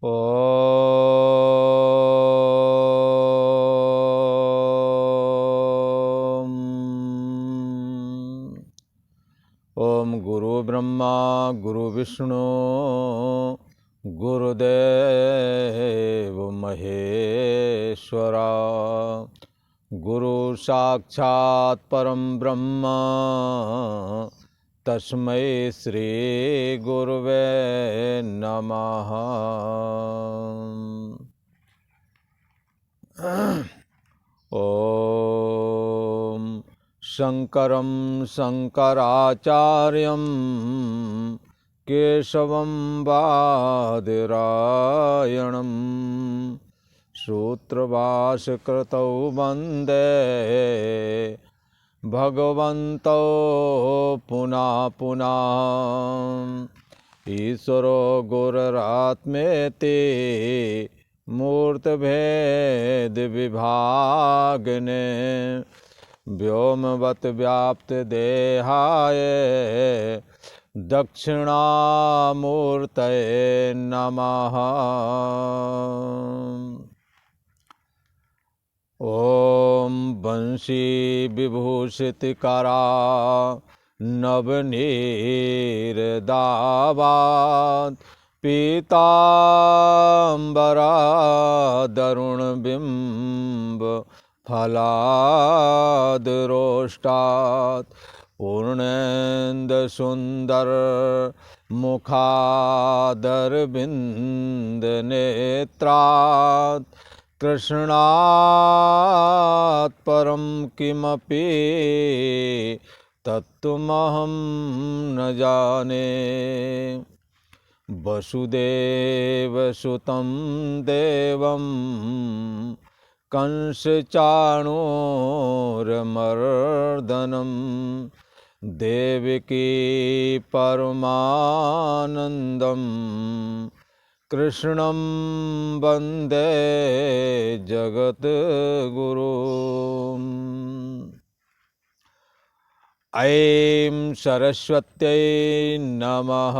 ओम गुरु ब्रह्मा गुरु विष्णु गुरुदेव महेश्वरा गुरु साक्षात् परम ब्रह्म तस्मै श्री गुरुवे नमः। ओम शंकरं शंकराचार्यं केशवं बादरायणं सूत्रभाष्यकृतौ वन्दे भगवन्तौ पुनः पुनः। ईश्वरो गुरुरात्मेति मूर्तिभेद विभागिने व्योमवत् व्याप्त देहाय दक्षिणामूर्तये नमः। ओम बंशी विभूषितकरा नवनीरदावात् पीताम्बरा दरुणबिम्ब फलादरोष्टात् पूर्णेन्दुसुन्दर मुखादरविन्दनेत्रात् कृष्णात् परं किमपि तत्त्वमहं न जाने। वसुदेवसुतं देवं कंसचाणूरमर्दनं देवकी परमानन्दं कृष्णं वन्दे जगद्गुरुम्। ऐं सरस्वत्यै नमः।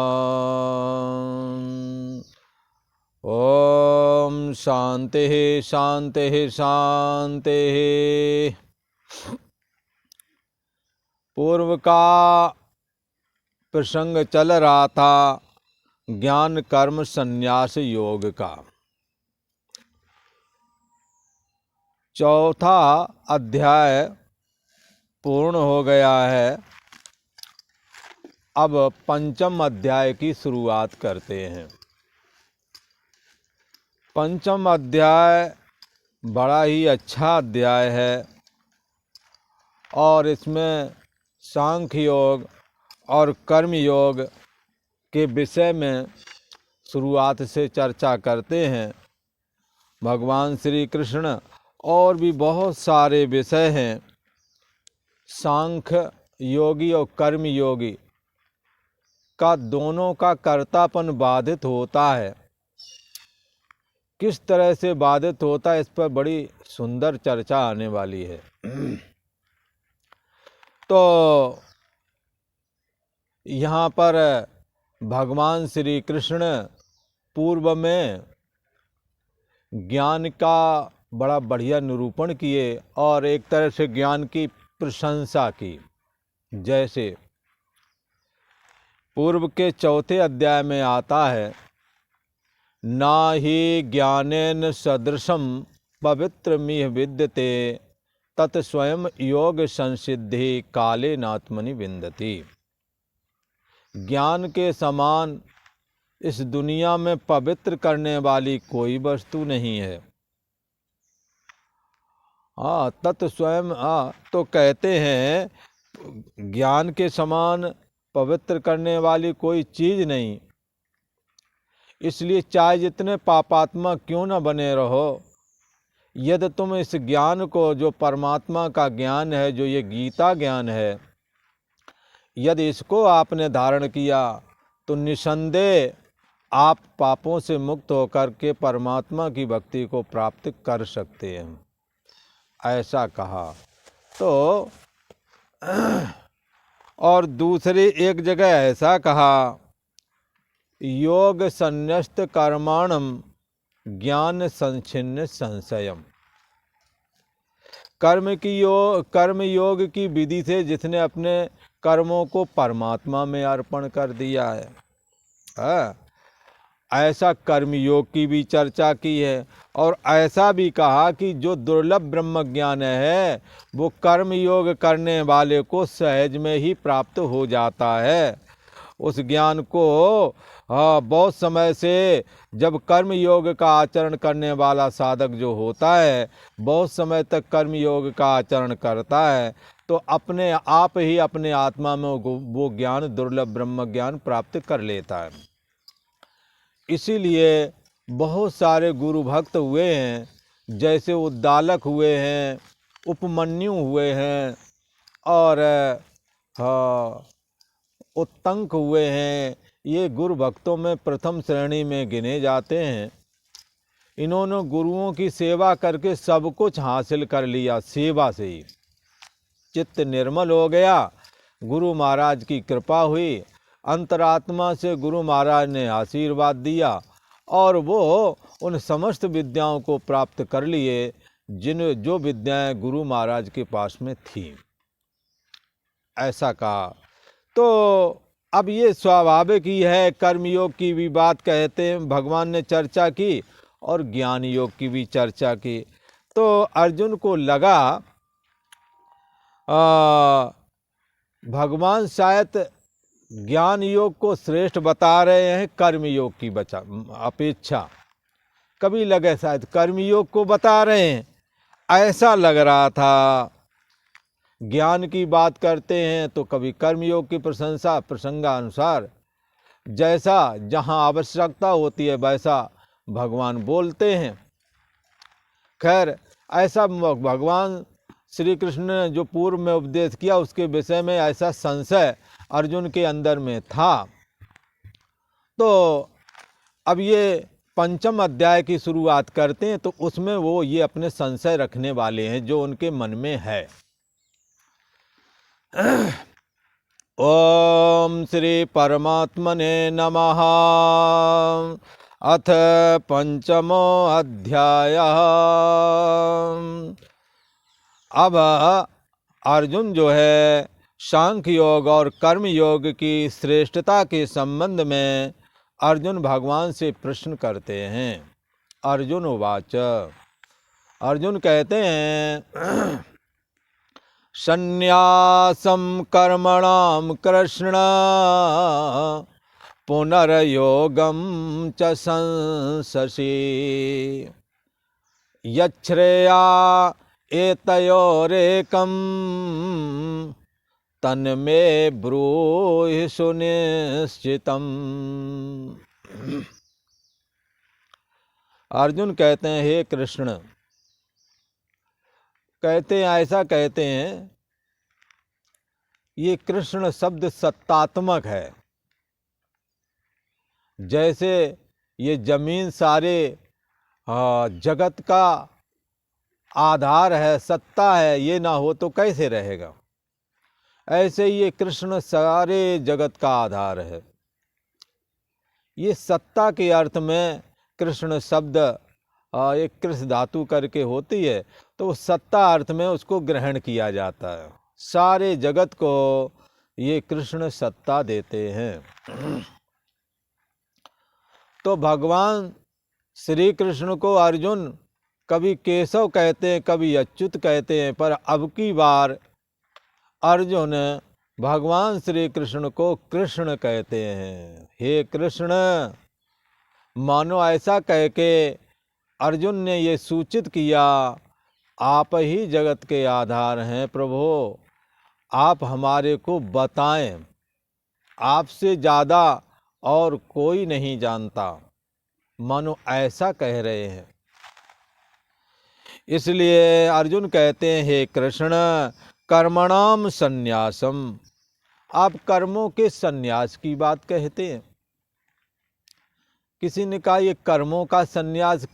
ओम शांति शांति शांति। पूर्व का प्रसंग चल रहा था ज्ञान कर्म संन्यास योग का। चौथा अध्याय पूर्ण हो गया है। अब पंचम अध्याय की शुरुआत करते हैं। पंचम अध्याय बड़ा ही अच्छा अध्याय है और इसमें सांख्य योग और कर्म योग के विषय में शुरुआत से चर्चा करते हैं। भगवान श्री कृष्ण और भी बहुत सारे विषय हैं। सांख्य योगी और कर्म योगी का दोनों का कर्तापन बाधित होता है। किस तरह से बाधित होता है इस पर बड़ी सुंदर चर्चा आने वाली है। तो यहाँ पर भगवान श्री कृष्ण पूर्व में ज्ञान का बड़ा बढ़िया निरूपण किए और एक तरह से ज्ञान की प्रशंसा की। जैसे पूर्व के चौथे अध्याय में आता है, ना ही ज्ञानेन सदृशम पवित्रमिह विद्यते तत् स्वयं योग संसिद्धि काले नात्मनि विन्दति। ज्ञान के समान इस दुनिया में पवित्र करने वाली कोई वस्तु नहीं है। तत् स्वयं तो कहते हैं ज्ञान के समान पवित्र करने वाली कोई चीज नहीं। इसलिए चाहे जितने पापात्मा क्यों न बने रहो, यदि तुम इस ज्ञान को, जो परमात्मा का ज्ञान है, जो ये गीता ज्ञान है, यदि इसको आपने धारण किया तो निसंदेह आप पापों से मुक्त होकर के परमात्मा की भक्ति को प्राप्त कर सकते हैं, ऐसा कहा। तो और दूसरी एक जगह ऐसा कहा, योग संन्यस्त कर्माणम ज्ञान संच्छिन्न संशयम। कर्म योग की विधि से जिसने अपने कर्मों को परमात्मा में अर्पण कर दिया है, ऐसा कर्मयोग की भी चर्चा की है। और ऐसा भी कहा कि जो दुर्लभ ब्रह्म ज्ञान है वो कर्म योग करने वाले को सहज में ही प्राप्त हो जाता है। उस ज्ञान को बहुत समय से जब कर्म योग का आचरण करने वाला साधक जो होता है, बहुत समय तक कर्म योग का आचरण करता है, तो अपने आप ही अपने आत्मा में वो ज्ञान, दुर्लभ ब्रह्म ज्ञान प्राप्त कर लेता है। इसीलिए बहुत सारे गुरु भक्त हुए हैं, जैसे उद्दालक हुए हैं, उपमन्यु हुए हैं, और उत्तंक हुए हैं। ये गुरु भक्तों में प्रथम श्रेणी में गिने जाते हैं। इन्होंने गुरुओं की सेवा करके सब कुछ हासिल कर लिया। सेवा से ही चित्त निर्मल हो गया, गुरु महाराज की कृपा हुई, अंतरात्मा से गुरु महाराज ने आशीर्वाद दिया और वो उन समस्त विद्याओं को प्राप्त कर लिए जो विद्याएं गुरु महाराज के पास में थी। ऐसा कहा। तो अब ये स्वाभाविक ही है, कर्मयोग की भी बात कहते हैं, भगवान ने चर्चा की और ज्ञान योग की भी चर्चा की। तो अर्जुन को लगा भगवान शायद ज्ञान योग को श्रेष्ठ बता रहे हैं कर्म योग की अपेक्षा। कभी लगे शायद कर्म योग को बता रहे हैं, ऐसा लग रहा था। ज्ञान की बात करते हैं तो कभी कर्मयोग की प्रशंसा प्रसंगानुसार, जैसा जहाँ आवश्यकता होती है वैसा भगवान बोलते हैं। खैर, ऐसा भगवान श्री कृष्ण ने जो पूर्व में उपदेश किया उसके विषय में ऐसा संशय अर्जुन के अंदर में था। तो अब ये पंचम अध्याय की शुरुआत करते हैं, तो उसमें वो ये अपने संशय रखने वाले हैं जो उनके मन में है। ओम श्री परमात्मने नमः। अथ पंचमो अध्याय। अब अर्जुन जो है सांख्य योग और कर्म योग की श्रेष्ठता के संबंध में अर्जुन भगवान से प्रश्न करते हैं। अर्जुन उवाच, अर्जुन कहते हैं संन्यासं कर्मणां कृष्ण पुनर्योगं च संससि यच्छ्रेया एतयोरेकं तन्मे ब्रूहि सुनिश्चितम्। अर्जुन कहते हैं, हे कृष्ण, कहते हैं ऐसा कहते हैं, ये कृष्ण शब्द सत्तात्मक है। जैसे ये जमीन सारे जगत का आधार है, सत्ता है, ये ना हो तो कैसे रहेगा, ऐसे ये कृष्ण सारे जगत का आधार है। ये सत्ता के अर्थ में कृष्ण शब्द एक कृष धातु करके होती है, तो सत्ता अर्थ में उसको ग्रहण किया जाता है। सारे जगत को ये कृष्ण सत्ता देते हैं। तो भगवान श्री कृष्ण को अर्जुन कभी केशव कहते हैं, कभी अच्युत कहते हैं, पर अब की बार अर्जुन भगवान श्री कृष्ण को कृष्ण कहते हैं। हे कृष्ण, मानो ऐसा कह के अर्जुन ने ये सूचित किया, आप ही जगत के आधार हैं प्रभु, आप हमारे को बताएं, आपसे ज़्यादा और कोई नहीं जानता, मानो ऐसा कह रहे हैं। इसलिए अर्जुन कहते हैं, हे कृष्ण, कर्मणाम संन्यासम, आप कर्मों के संन्यास की बात कहते हैं। किसी ने कहा ये कर्मों का संन्यास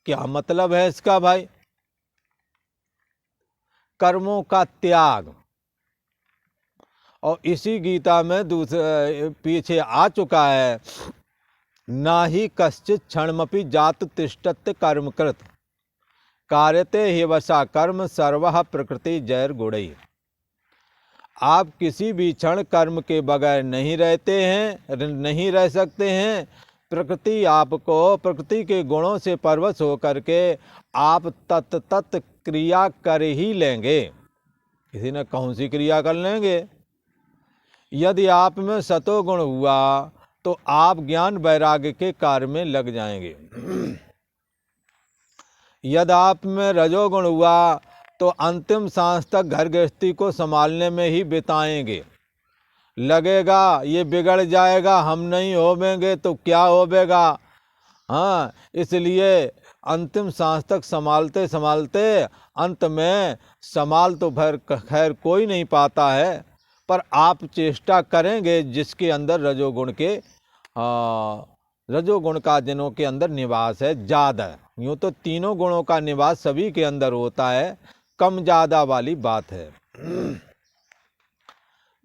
क्या मतलब है इसका भाई? कर्मों का त्याग। और इसी गीता में दूसरे पीछे आ चुका है ना ही कश्चित क्षणमपि जात तिष्ठत्य कर्मकृत कार्यते ही वसा कर्म सर्वः प्रकृति जैर गुणै। आप किसी भी क्षण कर्म के बगैर नहीं रहते हैं, नहीं रह सकते हैं। प्रकृति आपको प्रकृति के गुणों से परवश होकर के आप तत्त क्रिया कर ही लेंगे। किसी ने कौन सी क्रिया कर लेंगे? यदि आप में सतोगुण हुआ तो आप ज्ञान वैराग्य के कार्य में लग जाएंगे। यदि आप में रजोगुण हुआ तो अंतिम सांस तक घर गृहस्थी को संभालने में ही बिताएंगे। लगेगा ये बिगड़ जाएगा, हम नहीं होवेंगे तो क्या होवेगा। हाँ, इसलिए अंतिम सांस तक संभालते संभालते अंत में संभाल तो खैर कोई नहीं पाता है, पर आप चेष्टा करेंगे जिसके अंदर रजोगुण का जिनों के अंदर निवास है ज़्यादा। यूँ तो तीनों गुणों का निवास सभी के अंदर होता है, कम ज़्यादा वाली बात है।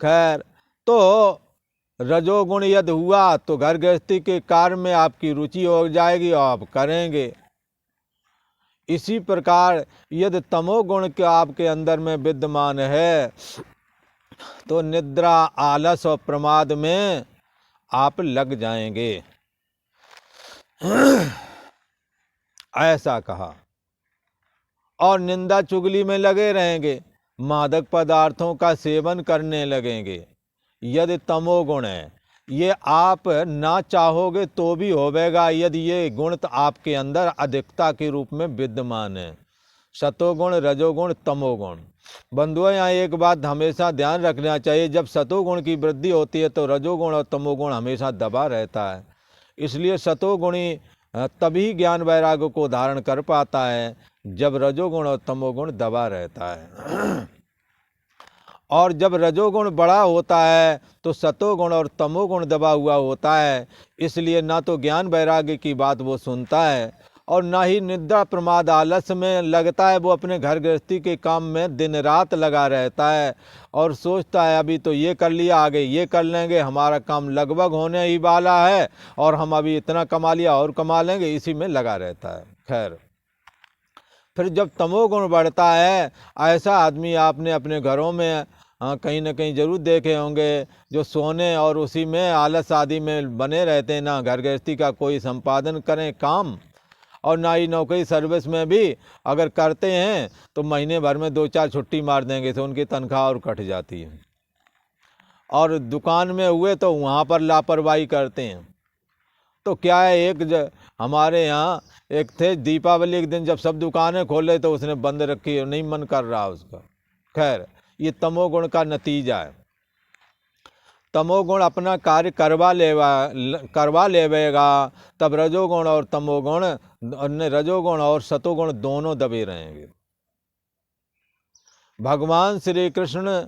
खैर, तो रजोगुण यदि हुआ तो घर गृहस्थी के कार्य में आपकी रुचि हो जाएगी और आप करेंगे। इसी प्रकार यदि तमोगुण के आपके अंदर में विद्यमान है तो निद्रा, आलस और प्रमाद में आप लग जाएंगे। ऐसा कहा। और निंदा चुगली में लगे रहेंगे, मादक पदार्थों का सेवन करने लगेंगे। यदि तमोगुण है, ये आप ना चाहोगे तो भी होवेगा यदि ये गुण आपके अंदर अधिकता के रूप में विद्यमान है। सतोगुण, रजोगुण, तमोगुण। बंधुओं, यहाँ एक बात हमेशा ध्यान रखना चाहिए, जब सतोगुण की वृद्धि होती है तो रजोगुण और तमोगुण हमेशा दबा रहता है। इसलिए सतोगुणी तभी ज्ञान वैराग्य को धारण कर पाता है जब रजोगुण और तमोगुण दबा रहता है। और जब रजोगुण बड़ा होता है तो सतोगुण और तमोगुण दबा हुआ होता है। इसलिए ना तो ज्ञान वैराग्य की बात वो सुनता है और ना ही निद्रा, प्रमाद, आलस में लगता है। वो अपने घर गृहस्थी के काम में दिन रात लगा रहता है और सोचता है अभी तो ये कर लिया, आगे ये कर लेंगे, हमारा काम लगभग होने ही वाला है और हम अभी इतना कमा लिया और कमा लेंगे, इसी में लगा रहता है। खैर, फिर जब तमोगुण बढ़ता है, ऐसा आदमी आपने अपने घरों में कहीं न कहीं जरूर देखे होंगे, जो सोने और उसी में आलस आदि में बने रहते हैं, ना घर गृहस्थी का कोई संपादन करें काम, और ना ही नौकरी सर्विस में भी अगर करते हैं तो महीने भर में 2-4 छुट्टी मार देंगे तो उनकी तनख्वाह और कट जाती है। और दुकान में हुए तो वहाँ पर लापरवाही करते हैं। तो क्या है, हमारे यहाँ एक थे, दीपावली के दिन जब सब दुकानें खोले तो उसने बंद रखी, नहीं मन कर रहा उसका। खैर, ये तमोगुण का नतीजा है। तमोगुण अपना कार्य करवा लेवेगा, तब रजोगुण और तमोगुण, रजोगुण और सतोगुण दोनों दबे रहेंगे। भगवान श्री कृष्ण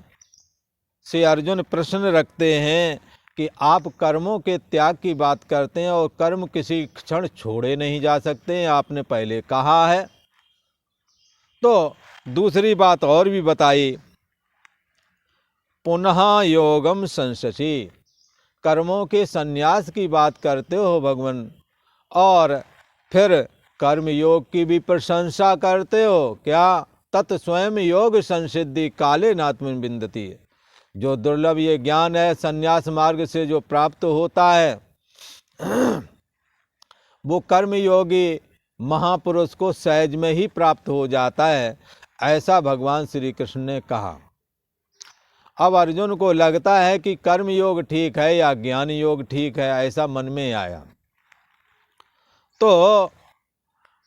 से अर्जुन प्रश्न रखते हैं कि आप कर्मों के त्याग की बात करते हैं और कर्म किसी क्षण छोड़े नहीं जा सकते हैं, आपने पहले कहा है। तो दूसरी बात और भी बताई, पुनः योगम संससी, कर्मों के संन्यास की बात करते हो भगवान, और फिर कर्म योग की भी प्रशंसा करते हो। क्या? तत् स्वयं योग संसिद्धि काले नात्मन बिंदती, जो दुर्लभ ये ज्ञान है संन्यास मार्ग से जो प्राप्त होता है, वो कर्म योगी महापुरुष को सहज में ही प्राप्त हो जाता है। ऐसा भगवान श्री कृष्ण ने कहा। अब अर्जुन को लगता है कि कर्म योग ठीक है या ज्ञान योग ठीक है, ऐसा मन में आया। तो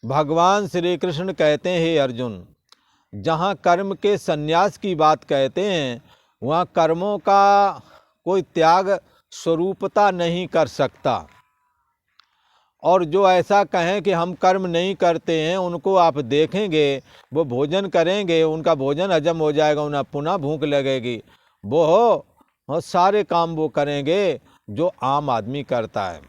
भगवान श्री कृष्ण कहते हैं, हे अर्जुन, जहाँ कर्म के संन्यास की बात कहते हैं वहाँ कर्मों का कोई त्याग स्वरूपता नहीं कर सकता। और जो ऐसा कहें कि हम कर्म नहीं करते हैं, उनको आप देखेंगे वो भोजन करेंगे, उनका भोजन हजम हो जाएगा, उन्हें पुनः भूख लगेगी, वो सारे काम वो करेंगे जो आम आदमी करता है।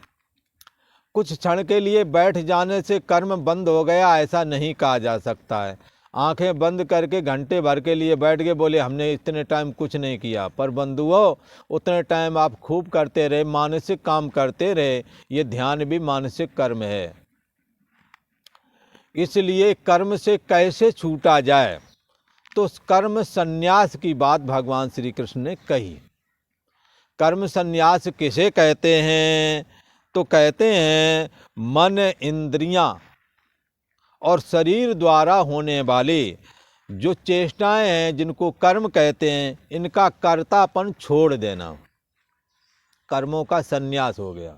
कुछ क्षण के लिए बैठ जाने से कर्म बंद हो गया, ऐसा नहीं कहा जा सकता है। आंखें बंद करके घंटे भर के लिए बैठ गए, बोले हमने इतने टाइम कुछ नहीं किया। पर बंधुओं, उतने टाइम आप खूब करते रहे, मानसिक काम करते रहे। ये ध्यान भी मानसिक कर्म है। इसलिए कर्म से कैसे छूटा जाए, तो कर्म संन्यास की बात भगवान श्री कृष्ण ने कही। कर्म संन्यास किसे कहते हैं, तो कहते हैं मन, इंद्रियां और शरीर द्वारा होने वाली जो चेष्टाएं हैं, जिनको कर्म कहते हैं, इनका कर्तापन छोड़ देना, कर्मों का संन्यास हो गया।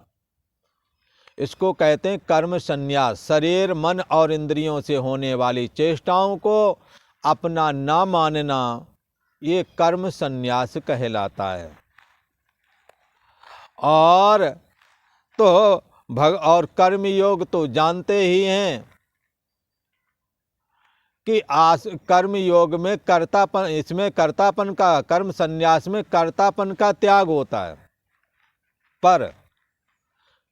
इसको कहते हैं कर्म संन्यास। शरीर, मन और इंद्रियों से होने वाली चेष्टाओं को अपना ना मानना, ये कर्म संन्यास कहलाता है। और कर्म योग तो जानते ही हैं कि कर्म योग में कर्तापन, इसमें कर्तापन का, कर्म संन्यास में कर्तापन का त्याग होता है। पर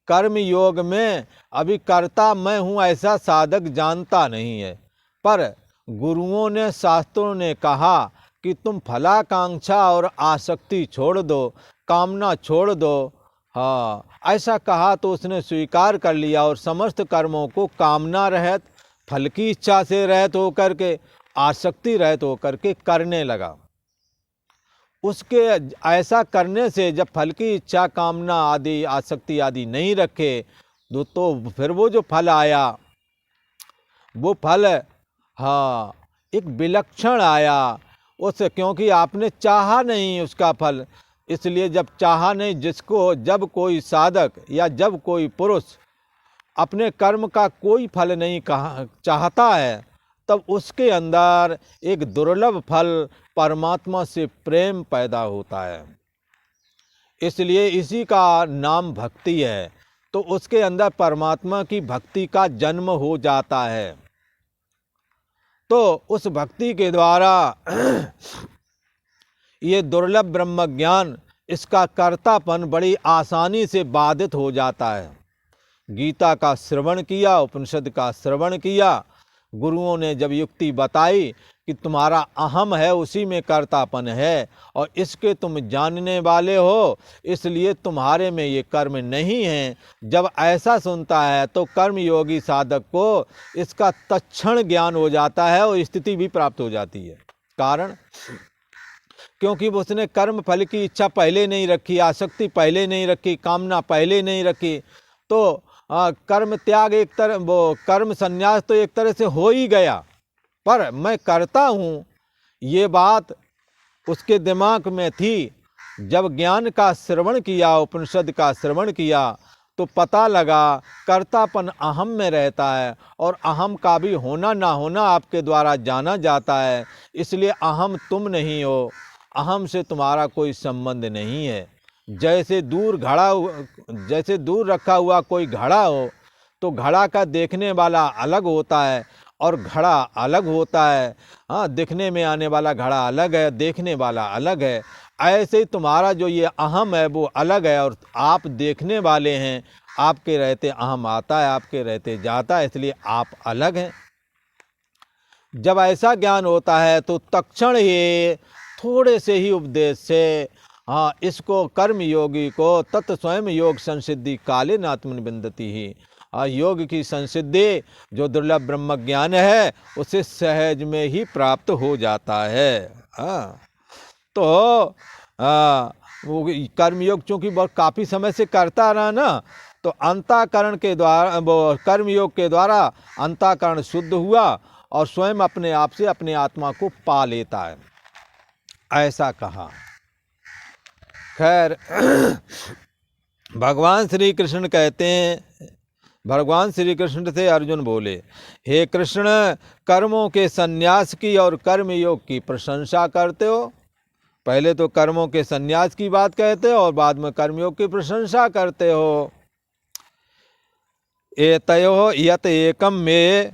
कर्म योग में अभी कर्ता मैं हूँ ऐसा साधक जानता नहीं है। पर गुरुओं ने, शास्त्रों ने कहा कि तुम फलाकांक्षा और आसक्ति छोड़ दो, कामना छोड़ दो। हाँ, ऐसा कहा तो उसने स्वीकार कर लिया और समस्त कर्मों को कामना रहित, फल की इच्छा से रहित होकर के, आसक्ति रहित होकर के करने लगा। उसके ऐसा करने से जब फल की इच्छा, कामना आदि, आसक्ति आदि नहीं रखे, तो फिर वो जो फल आया, वो फल हाँ एक विलक्षण आया उस, क्योंकि आपने चाहा नहीं उसका फल। इसलिए जब चाहा नहीं, जिसको, जब कोई साधक या जब कोई पुरुष अपने कर्म का कोई फल नहीं चाहता है, तब उसके अंदर एक दुर्लभ फल, परमात्मा से प्रेम पैदा होता है। इसलिए इसी का नाम भक्ति है। तो उसके अंदर परमात्मा की भक्ति का जन्म हो जाता है। तो उस भक्ति के द्वारा ये दुर्लभ ब्रह्म ज्ञान, इसका कर्तापन बड़ी आसानी से बाधित हो जाता है। गीता का श्रवण किया, उपनिषद का श्रवण किया, गुरुओं ने जब युक्ति बताई कि तुम्हारा अहम है, उसी में कर्तापन है और इसके तुम जानने वाले हो, इसलिए तुम्हारे में ये कर्म नहीं है। जब ऐसा सुनता है तो कर्म योगी साधक को इसका तत्क्षण ज्ञान हो जाता है और स्थिति भी प्राप्त हो जाती है। कारण, क्योंकि उसने कर्म फल की इच्छा पहले नहीं रखी, आसक्ति पहले नहीं रखी, कामना पहले नहीं रखी। तो कर्म त्याग एक तरह, वो कर्म संन्यास तो एक तरह से हो ही गया, पर मैं करता हूँ, ये बात उसके दिमाग में थी। जब ज्ञान का श्रवण किया, उपनिषद का श्रवण किया, तो पता लगा कर्तापन अहम में रहता है और अहम का भी होना ना होना आपके द्वारा जाना जाता है। इसलिए अहम तुम नहीं हो, अहम से तुम्हारा कोई संबंध नहीं है। जैसे दूर रखा हुआ कोई घड़ा हो, तो घड़ा का देखने वाला अलग होता है और घड़ा अलग होता है। हाँ, दिखने में आने वाला घड़ा अलग है, देखने वाला अलग है। ऐसे ही तुम्हारा जो ये अहम है वो अलग है और आप देखने वाले हैं। आपके रहते अहम आता है, आपके रहते जाता है, इसलिए आप अलग हैं। जब ऐसा ज्ञान होता है तो तत्क्षण ही, थोड़े से ही उपदेश से, हाँ, इसको कर्म योगी को तत् स्वयं योग संसिद्धि काले नात्मन बिंदती ही, योग की संसिद्धि जो दुर्लभ ब्रह्म ज्ञान है उसे सहज में ही प्राप्त हो जाता है। तो वो कर्मयोग चूँकि बहुत काफ़ी समय से करता रहा ना, तो अंतःकरण के द्वारा, वो कर्मयोग के द्वारा अंतःकरण शुद्ध हुआ और स्वयं अपने आप से अपने आत्मा को पा लेता है, ऐसा कहा। खैर, भगवान श्री कृष्ण कहते हैं, भगवान श्री कृष्ण से अर्जुन बोले, हे कृष्ण, कर्मों के संन्यास की और कर्म योग की प्रशंसा करते हो। पहले तो कर्मों के संन्यास की बात कहते हो और बाद में कर्मयोग की प्रशंसा करते हो। एतयो यत एकम में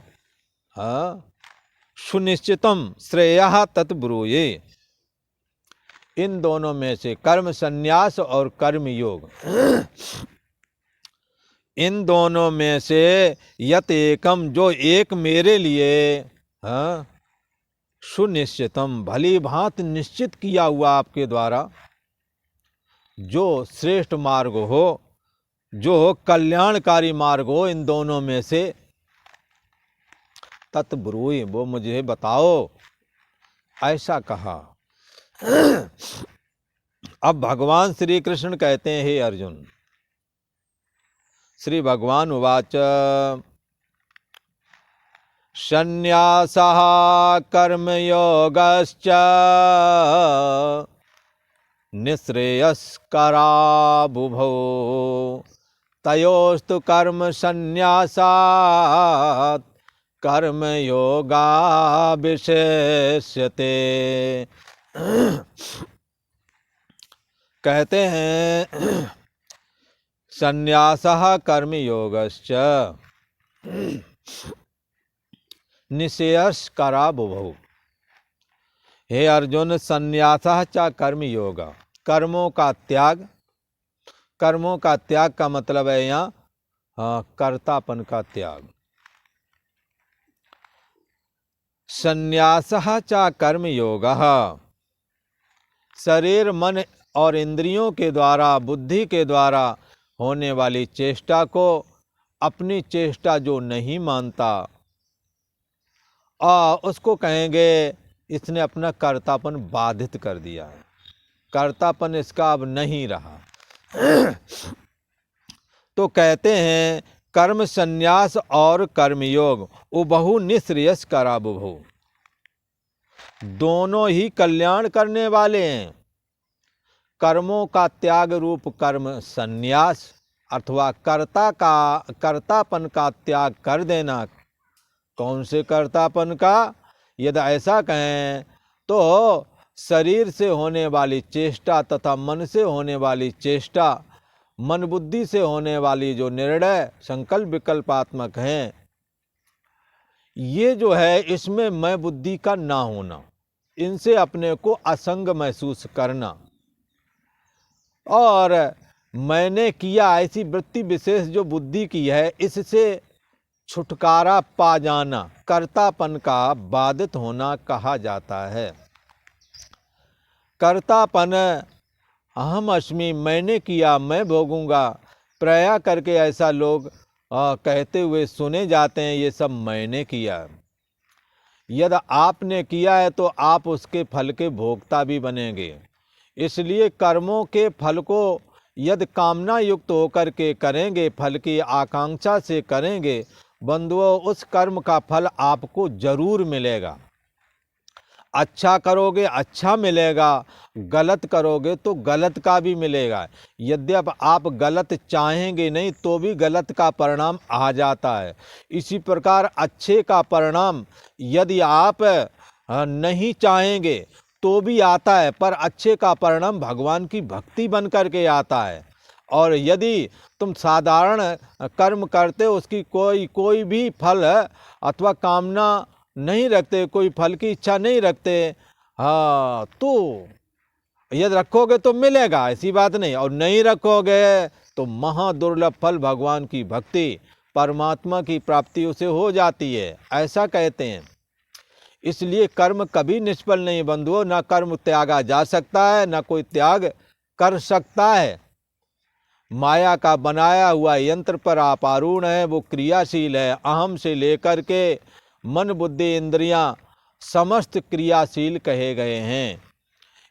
सुनिश्चितम श्रेयः तत् ब्रूये। इन दोनों में से कर्म संन्यास और कर्म योग, इन दोनों में से यत एकम, जो एक मेरे लिए सुनिश्चितम, भली भांति निश्चित किया हुआ आपके द्वारा जो श्रेष्ठ मार्ग हो, जो कल्याणकारी मार्ग हो, इन दोनों में से तत्ब्रूहि, वो मुझे बताओ, ऐसा कहा। अब भगवान श्री कृष्ण कहते हैं, हे अर्जुन, श्री भगवान उवाच संन्यासः कर्मयोगश्च निःश्रेयस्करा बुभौ तयोस्तु कर्म संन्यासात् कर्मयोगा विशेष्यते। कहते हैं संन्यासः कर्मयोगश्च निःश्रेयस्करा बुभौ। हे अर्जुन, संन्यासः च कर्मयोग, कर्मों का त्याग, कर्मों का त्याग का मतलब है यहाँ कर्तापन का त्याग। संन्यासः च कर्मयोगः, शरीर मन और इंद्रियों के द्वारा, बुद्धि के द्वारा होने वाली चेष्टा को अपनी चेष्टा जो नहीं मानता, उसको कहेंगे इसने अपना कर्तापन बाधित कर दिया है, कर्तापन इसका अब नहीं रहा। तो कहते हैं कर्म संन्यास और कर्मयोग उभौ निःश्रेयस्करा बुभौ, दोनों ही कल्याण करने वाले हैं। कर्मों का त्याग रूप कर्म संन्यास अथवा कर्तापन का त्याग कर देना। कौन से कर्तापन का? यदि ऐसा कहें तो शरीर से होने वाली चेष्टा तथा मन से होने वाली चेष्टा, मन बुद्धि से होने वाली जो निर्णय संकल्प विकल्पात्मक हैं, ये जो है इसमें मैं बुद्धि का ना होना, इनसे अपने को असंग महसूस करना और मैंने किया ऐसी वृत्ति विशेष जो बुद्धि की है, इससे छुटकारा पा जाना कर्तापन का बाधित होना कहा जाता है। कर्तापन अहम अस्मि, मैंने किया, मैं भोगूंगा, प्रया करके ऐसा लोग कहते हुए सुने जाते हैं, ये सब मैंने किया। यदि आपने किया है तो आप उसके फल के भोक्ता भी बनेंगे। इसलिए कर्मों के फल को यदि कामना युक्त होकर के करेंगे, फल की आकांक्षा से करेंगे, बंधुओं उस कर्म का फल आपको जरूर मिलेगा। अच्छा करोगे अच्छा मिलेगा, गलत करोगे तो गलत का भी मिलेगा। यद्यपि आप गलत चाहेंगे नहीं तो भी गलत का परिणाम आ जाता है। इसी प्रकार अच्छे का परिणाम यदि आप नहीं चाहेंगे तो भी आता है, पर अच्छे का परिणाम भगवान की भक्ति बन करके आता है। और यदि तुम साधारण कर्म करते हो, उसकी कोई भी फल अथवा कामना नहीं रखते, कोई फल की इच्छा नहीं रखते, हाँ, तो यदि रखोगे तो मिलेगा, ऐसी बात नहीं। और नहीं रखोगे तो महादुर्लभ फल भगवान की भक्ति, परमात्मा की प्राप्ति उसे हो जाती है, ऐसा कहते हैं। इसलिए कर्म कभी निष्फल नहीं बंधुओं, ना कर्म त्यागा जा सकता है, ना कोई त्याग कर सकता है। माया का बनाया हुआ यंत्र पर आप आरूढ़ हैं, वो क्रियाशील है। अहम से लेकर के मन बुद्धि इंद्रियां समस्त क्रियाशील कहे गए हैं।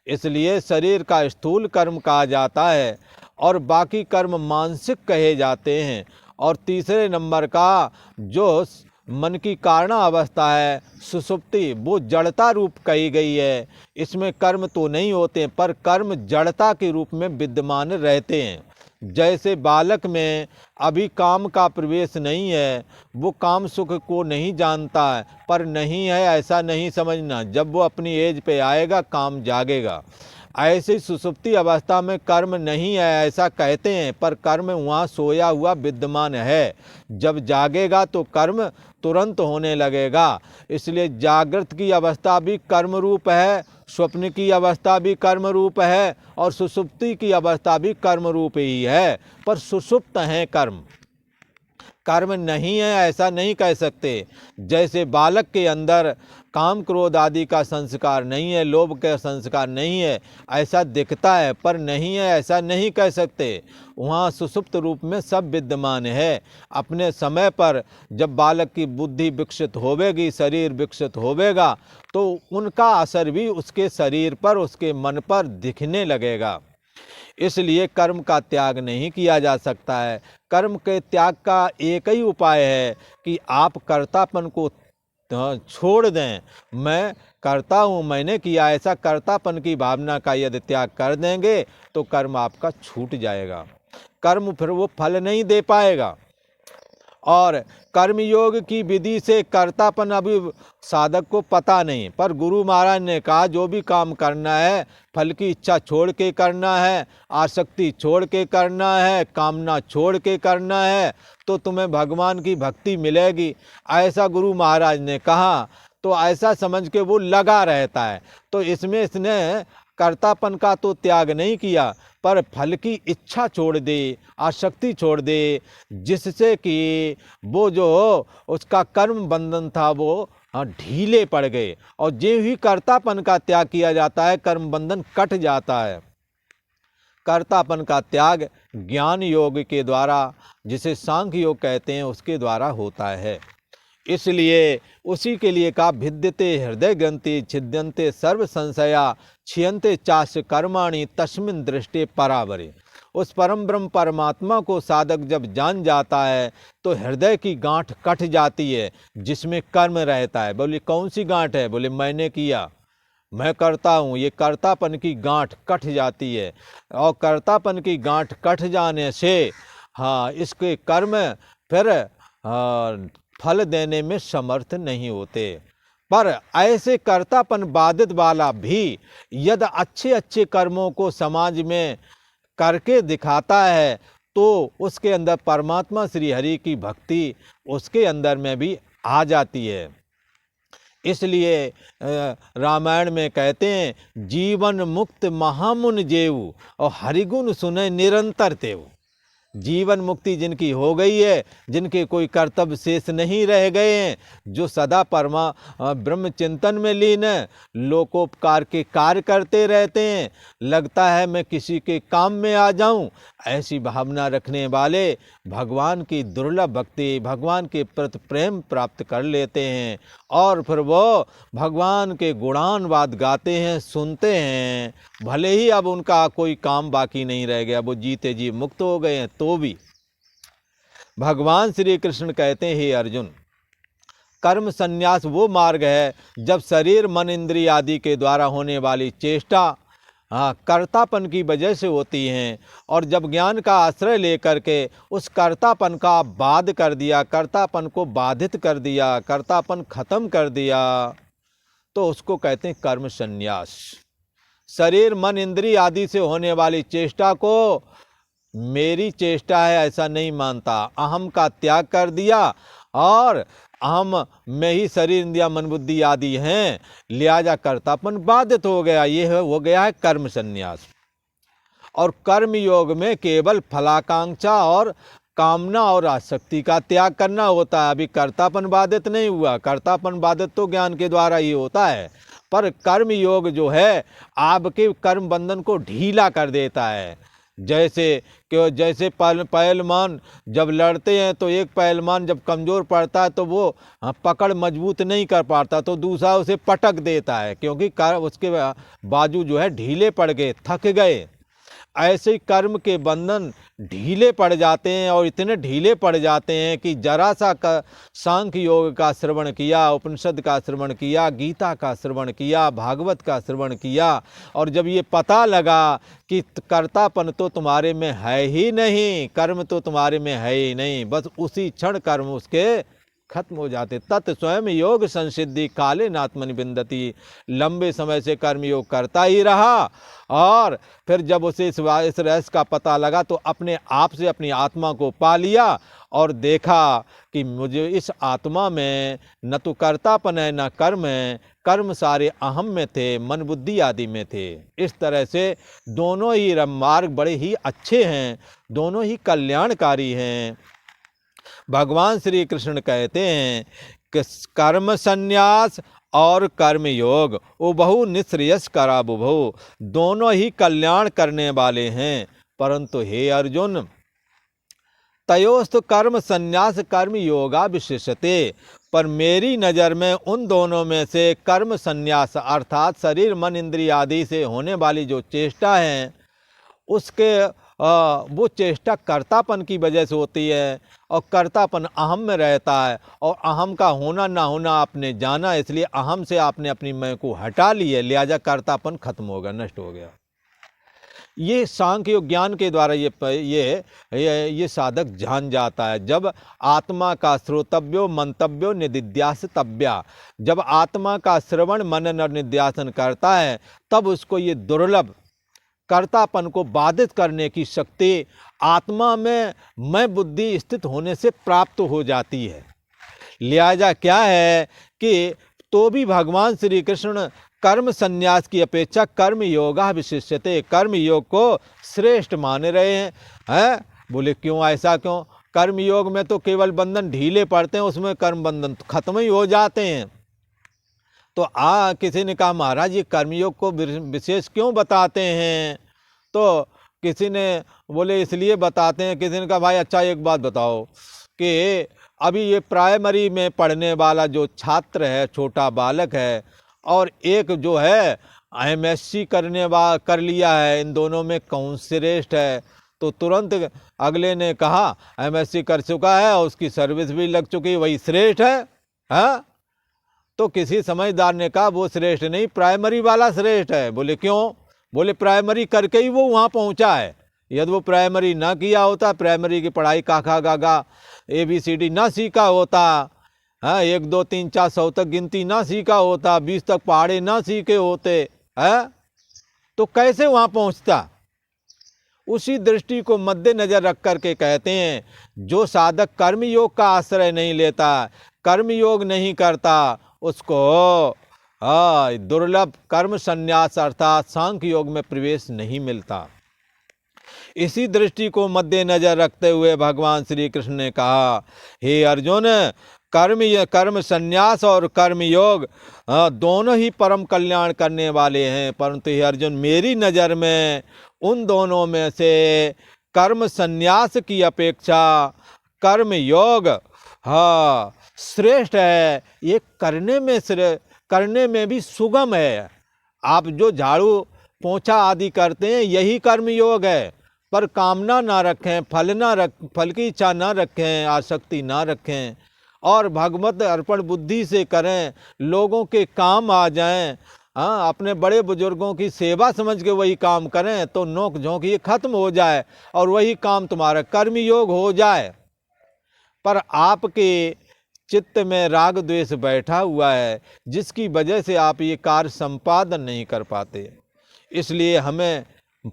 इसलिए शरीर का स्थूल कर्म कहा जाता है और बाकी कर्म मानसिक कहे जाते हैं। और तीसरे नंबर का जो मन की कारणा अवस्था है सुषुप्ति, वो जड़ता रूप कही गई है। इसमें कर्म तो नहीं होते पर कर्म जड़ता के रूप में विद्यमान रहते हैं। जैसे बालक में अभी काम का प्रवेश नहीं है, वो काम सुख को नहीं जानता है, पर नहीं है ऐसा नहीं समझना, जब वो अपनी एज पे आएगा काम जागेगा। ऐसे सुसुप्ति अवस्था में कर्म नहीं है ऐसा कहते हैं, पर कर्म वहाँ सोया हुआ विद्यमान है। जब जागेगा तो कर्म तुरंत होने लगेगा। इसलिए जागृत की अवस्था भी कर्म रूप है, स्वप्न की अवस्था भी कर्म रूप है और सुसुप्ति की अवस्था भी कर्म रूप ही है, पर सुसुप्त हैं कर्म। कर्म नहीं है ऐसा नहीं कह सकते। जैसे बालक के अंदर काम क्रोध आदि का संस्कार नहीं है, लोभ का संस्कार नहीं है, ऐसा दिखता है, पर नहीं है ऐसा नहीं कह सकते। वहाँ सुषुप्त रूप में सब विद्यमान है। अपने समय पर जब बालक की बुद्धि विकसित होवेगी, शरीर विकसित होवेगा, तो उनका असर भी उसके शरीर पर, उसके मन पर दिखने लगेगा। इसलिए कर्म का त्याग नहीं किया जा सकता है। कर्म के त्याग का एक ही उपाय है कि आप कर्तापन को छोड़ दें। मैं करता हूँ, मैंने किया, ऐसा कर्तापन की भावना का यदि त्याग कर देंगे तो कर्म आपका छूट जाएगा। कर्म फिर वो फल नहीं दे पाएगा। और कर्मयोग की विधि से कर्तापन अभी साधक को पता नहीं, पर गुरु महाराज ने कहा जो भी काम करना है फल की इच्छा छोड़ के करना है, आसक्ति छोड़ के करना है, कामना छोड़ के करना है, तो तुम्हें भगवान की भक्ति मिलेगी। ऐसा गुरु महाराज ने कहा, तो ऐसा समझ के वो लगा रहता है। तो इसमें इसने कर्तापन का तो त्याग नहीं किया, पर फल की इच्छा छोड़ दे, आसक्ति छोड़ दे, जिससे कि वो जो उसका कर्म बंधन था वो ढीले पड़ गए। और जो ही कर्तापन का त्याग किया जाता है कर्म बंधन कट जाता है। कर्तापन का त्याग ज्ञान योग के द्वारा, जिसे सांख्य योग कहते हैं, उसके द्वारा होता है। इसलिए उसी के लिए कहा भिद्यते हृदय ग्रंथि छिद्यन्ते सर्व संशया क्षीयन्ते चास्य कर्माणि तस्मिन् दृष्टे परावरे। उस परम ब्रह्म परमात्मा को साधक जब जान जाता है तो हृदय की गांठ कट जाती है जिसमें कर्म रहता है। बोले कौन सी गांठ है? बोले मैंने किया, मैं करता हूँ, ये कर्तापन की गांठ कट जाती है। और कर्तापन की गांठ कट जाने से इसके कर्म फिर फल देने में समर्थ नहीं होते। पर ऐसे कर्तापन बाधित वाला भी यदि अच्छे अच्छे कर्मों को समाज में करके दिखाता है तो उसके अंदर परमात्मा श्री हरि की भक्ति उसके अंदर में भी आ जाती है। इसलिए रामायण में कहते हैं जीवन मुक्त महामुन जेऊ और हरिगुण सुने निरंतर तेऊ। जीवन मुक्ति जिनकी हो गई है, जिनके कोई कर्तव्य शेष नहीं रह गए हैं, जो सदा ब्रह्म चिंतन में लीन है, लोकोपकार के कार्य करते रहते हैं, लगता है मैं किसी के काम में आ जाऊं, ऐसी भावना रखने वाले भगवान की दुर्लभ भक्ति, भगवान के प्रति प्रेम प्राप्त कर लेते हैं और फिर वो भगवान के गुणानवाद गाते हैं, सुनते हैं। भले ही अब उनका कोई काम बाकी नहीं रह गया, वो जीते जी मुक्त हो गए हैं, तो भी भगवान श्री कृष्ण कहते हैं हे अर्जुन, कर्म संन्यास वो मार्ग है जब शरीर मन इंद्रिय आदि के द्वारा होने वाली चेष्टा कर्तापन की वजह से होती हैं, और जब ज्ञान का आश्रय लेकर के उस कर्तापन का बाध कर दिया, कर्तापन को बाधित कर दिया, कर्तापन खत्म कर दिया, तो उसको कहते हैं कर्म संन्यास। शरीर मन इंद्रिय आदि से होने वाली चेष्टा को मेरी चेष्टा है ऐसा नहीं मानता, अहम का त्याग कर दिया और अहम में ही शरीर इंद्रिया मन बुद्धि आदि हैं, लिहाजा कर्तापन बाधित हो गया। ये हो गया है कर्म संन्यास। और कर्म योग में केवल फलाकांक्षा और कामना और आसक्ति का त्याग करना होता है। अभी कर्तापन बाधित नहीं हुआ, कर्तापन बाधित तो ज्ञान के द्वारा ही होता है, पर कर्म योग जो है आपके कर्म बंधन को ढीला कर देता है। जैसे पहलवान जब लड़ते हैं तो एक पहलवान जब कमज़ोर पड़ता है तो वो पकड़ मजबूत नहीं कर पाता, तो दूसरा उसे पटक देता है, क्योंकि उसके बाजू जो है ढीले पड़ गए, थक गए। ऐसे कर्म के बंधन ढीले पड़ जाते हैं, और इतने ढीले पड़ जाते हैं कि जरा सा सांख्य योग का श्रवण किया, उपनिषद का श्रवण किया, गीता का श्रवण किया, भागवत का श्रवण किया, और जब ये पता लगा कि कर्तापन तो तुम्हारे में है ही नहीं, कर्म तो तुम्हारे में है ही नहीं, बस उसी क्षण कर्म उसके खत्म हो जाते। तत् स्वयं योग संसिद्धि काले नात्मनि बिंदती। लंबे समय से कर्म योग करता ही रहा, और फिर जब उसे इस रहस्य का पता लगा तो अपने आप से अपनी आत्मा को पा लिया और देखा कि मुझे इस आत्मा में न तो कर्तापन है न कर्म है, कर्म सारे अहम में थे, मन बुद्धि आदि में थे। इस तरह से दोनों ही मार्ग बड़े ही अच्छे हैं, दोनों ही कल्याणकारी हैं। भगवान श्री कृष्ण कहते हैं कि कर्म संन्यास और कर्म योग उभौ निःश्रेयस करा बुभौ, दोनों ही कल्याण करने वाले हैं। परंतु हे अर्जुन, तयोस्तु कर्म संन्यास कर्म योगा विशिष्यते, पर मेरी नज़र में उन दोनों में से कर्म संन्यास अर्थात शरीर मन इंद्रिय आदि से होने वाली जो चेष्टा है, उसके वो चेष्टा कर्तापन की वजह से होती है, और कर्तापन अहम में रहता है, और अहम का होना ना होना आपने जाना, इसलिए अहम से आपने अपनी मैं को हटा लिया, लिहाजा कर्तापन खत्म हो गया, नष्ट हो गया। ये सांख्य योग ज्ञान के द्वारा ये साधक जान जाता है। जब आत्मा का श्रोतव्यो मंतव्यो निदिध्यासितव्या, जब आत्मा का श्रवण मनन और निध्यासन करता है, तब उसको ये दुर्लभ कर्तापन को बाधित करने की शक्ति आत्मा में मैं बुद्धि स्थित होने से प्राप्त हो जाती है। लिहाजा क्या है कि तो भी भगवान श्री कृष्ण कर्म संन्यास की अपेक्षा कर्म योगा विशिष्यते, कर्म योग को श्रेष्ठ मान रहे हैं। बोले क्यों, ऐसा क्यों? कर्म योग में तो केवल बंधन ढीले पड़ते हैं, उसमें कर्म बंधन तो खत्म ही हो जाते हैं। तो किसी ने कहा महाराज ये कर्मयोग को विशेष क्यों बताते हैं? तो किसी ने बोले इसलिए बताते हैं। किसी ने कहा भाई अच्छा एक बात बताओ कि अभी ये प्राइमरी में पढ़ने वाला जो छात्र है, छोटा बालक है, और एक जो है MSc कर लिया है, इन दोनों में कौन श्रेष्ठ है? तो तुरंत अगले ने कहा MSc कर चुका है और उसकी सर्विस भी लग चुकी, वही श्रेष्ठ है। हाँ, तो किसी समझदार ने कहा वो श्रेष्ठ नहीं, प्राइमरी वाला श्रेष्ठ है। बोले क्यों? बोले प्राइमरी करके ही वो वहाँ पहुँचा है। यदि वो प्राइमरी ना किया होता, प्राइमरी की पढ़ाई काखा गागा ABCD ना सीखा होता, हाँ 1 2 3 4 100 तक गिनती ना सीखा होता, 20 तक पहाड़े ना सीखे होते, है तो कैसे वहाँ पहुँचता? उसी दृष्टि को मद्देनजर रख करके कहते हैं जो साधक कर्मयोग का आश्रय नहीं लेता, कर्मयोग नहीं करता, उसको दुर्लभ कर्म संन्यास अर्थात सांख्य योग में प्रवेश नहीं मिलता। इसी दृष्टि को मद्देनजर रखते हुए भगवान श्री कृष्ण ने कहा, हे अर्जुन, कर्म संन्यास और कर्म योग दोनों ही परम कल्याण करने वाले हैं, परंतु हे अर्जुन मेरी नज़र में उन दोनों में से कर्म संन्यास की अपेक्षा कर्म योग श्रेष्ठ है। ये करने में भी सुगम है। आप जो झाड़ू पोंछा आदि करते हैं यही कर्म योग है, पर कामना ना रखें, फल की इच्छा ना रखें, आसक्ति ना रखें, और भगवत अर्पण बुद्धि से करें, लोगों के काम आ जाएं। अपने बड़े बुजुर्गों की सेवा समझ के वही काम करें तो नोक झोंक ये खत्म हो जाए और वही काम तुम्हारा कर्म योग हो जाए। पर आपके चित्त में राग द्वेष बैठा हुआ है, जिसकी वजह से आप ये कार्य संपादन नहीं कर पाते। इसलिए हमें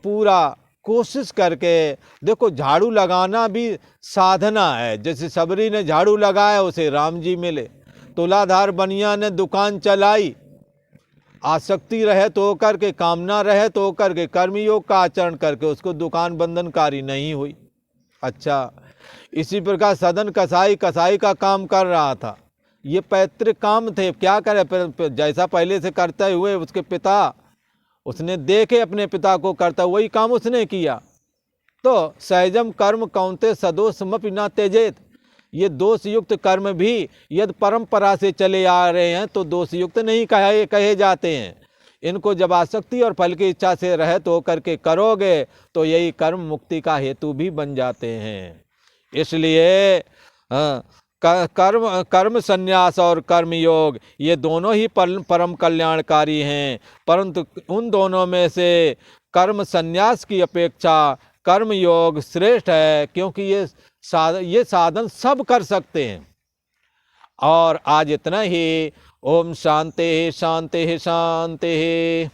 पूरा कोशिश करके देखो, झाड़ू लगाना भी साधना है। जैसे सबरी ने झाड़ू लगाया उसे राम जी मिले, तुलाधार बनिया ने दुकान चलाई, आसक्ति रहे तो करके, कामना रहे तो करके, कर्मयोग का आचरण करके उसको दुकान बंधनकारी नहीं हुई। अच्छा, इसी प्रकार सदन कसाई का काम कर रहा था, ये पैतृक काम थे, क्या करे, जैसा पहले से करते हुए उसके पिता, उसने देखे अपने पिता को करता वही काम उसने किया। तो सहजम कर्म कौंते सदोषमपि न त्यजेत, ये दोषयुक्त कर्म भी यदि परंपरा से चले आ रहे हैं तो दोषयुक्त नहीं कहे जाते हैं। इनको जब आसक्ति और फल की इच्छा से रहित तो करके करोगे तो यही कर्म मुक्ति का हेतु भी बन जाते हैं। इसलिए कर्म संन्यास और कर्म योग ये दोनों ही परम कल्याणकारी हैं, परंतु उन दोनों में से कर्म संन्यास की अपेक्षा कर्म योग श्रेष्ठ है, क्योंकि ये साधन सब कर सकते हैं। और आज इतना ही। ओम शांति शांति शांति।